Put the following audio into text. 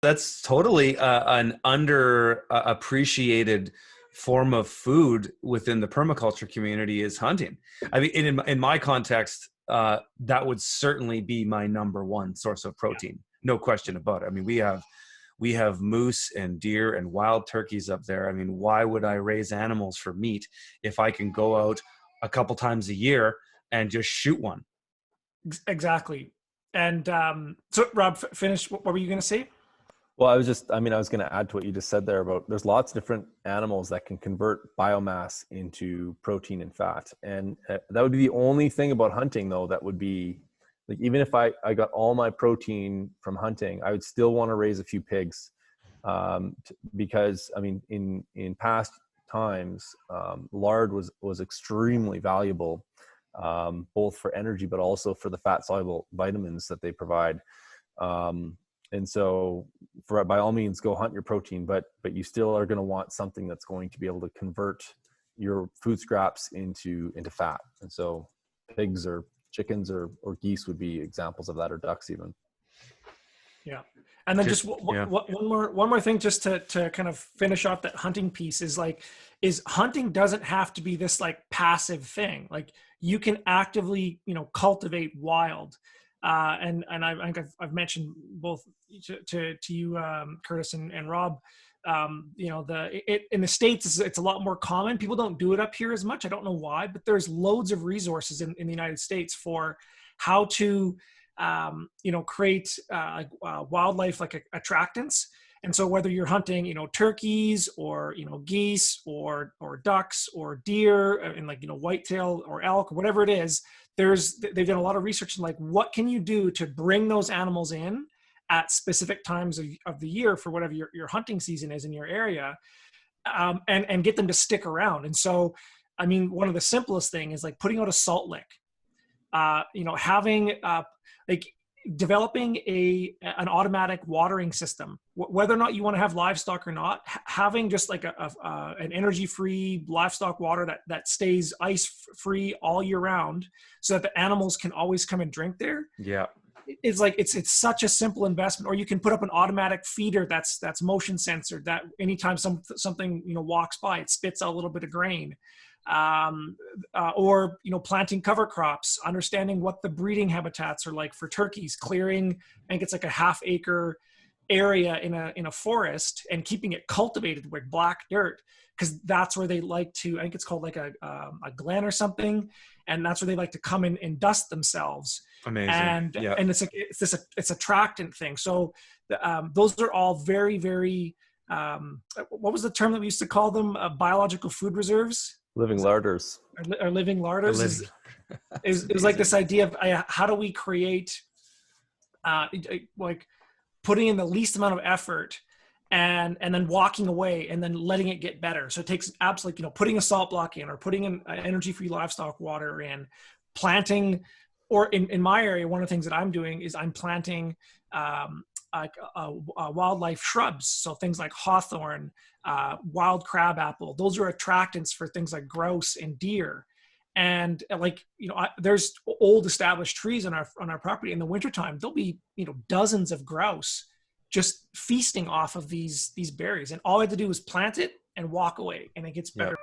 That's totally an under appreciated form of food within the permaculture community is hunting. I mean, in my context, that would certainly be my number one source of protein. No question about it. I mean, we have moose and deer and wild turkeys up there. I mean, why would I raise animals for meat if I can go out a couple times a year and just shoot one? Exactly. And so Rob, finish. What were you going to say? Well, I was going to add to what you just said there about there's lots of different animals that can convert biomass into protein and fat. And that would be the only thing about hunting, though, that would be like, even if I got all my protein from hunting, I would still want to raise a few pigs. Because, I mean, in past times, lard was extremely valuable, both for energy, but also for the fat soluble vitamins that they provide. And so by all means, go hunt your protein, but you still are going to want something that's going to be able to convert your food scraps into fat. And so pigs or chickens or geese would be examples of that, or ducks even. Yeah. And then just one more thing, just to kind of finish off that hunting piece, is hunting doesn't have to be this like passive thing. Like, you can actively, cultivate wild. And I've mentioned both to you, Curtis and Rob. In the States, it's a lot more common. People don't do it up here as much. I don't know why, but there's loads of resources in the United States for how to create wildlife like attractants. And so whether you're hunting, turkeys or, geese or ducks or deer and whitetail or elk or whatever it is, they've done a lot of research in what can you do to bring those animals in at specific times of the year for whatever your hunting season is in your area, and get them to stick around. And so, I mean, one of the simplest thing is putting out a salt lick, having developing an automatic watering system, whether or not you want to have livestock or not, having just an energy-free livestock water that stays ice-free all year round, so that the animals can always come and drink there. Yeah, it's such a simple investment. Or you can put up an automatic feeder that's motion censored, that anytime something walks by, it spits out a little bit of grain. Or planting cover crops, understanding what the breeding habitats are like for turkeys, clearing, I think it's like a ½ acre area in a forest and keeping it cultivated with black dirt, because that's where they like to, I think it's called a glen or something, and that's where they like to come in and dust themselves. Amazing. And yeah. And it's a attractant thing. So those are all very, very what was the term that we used to call them? Biological food reserves. Living larders. Or living larders is like this idea of how do we create putting in the least amount of effort and then walking away and then letting it get better. So it takes absolutely, putting a salt block in, or putting an energy-free livestock water in, planting, or in my area, one of the things that I'm doing is I'm planting wildlife shrubs. So things like hawthorn, wild crabapple, those are attractants for things like grouse and deer. And there's old established trees on our property. In the wintertime, there'll be, dozens of grouse just feasting off of these berries. And all I had to do was plant it and walk away, and it gets better.